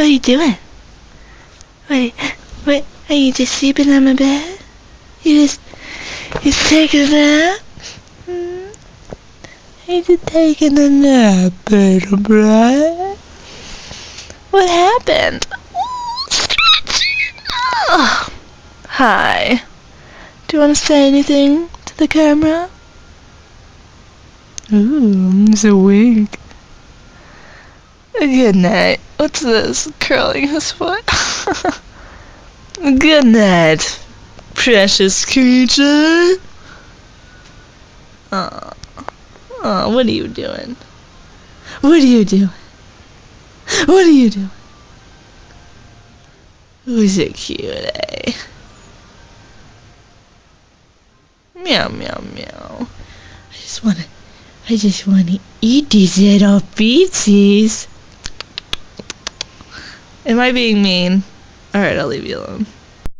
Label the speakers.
Speaker 1: What are you doing? What, are you just sleeping on my bed? You just taking a nap? You just taking a nap, little brat? What happened? Stretching! Oh. Hi. Do you want to say anything to the camera? Ooh, it's a wink. Good night. What's this? Curling his foot? Good night, precious creature. Oh, what are you doing? What are you doing? What are you doing? Who's a cutie? Meow, meow, meow. I just wanna eat these little feetsies. Am I being mean? Alright, I'll leave you alone.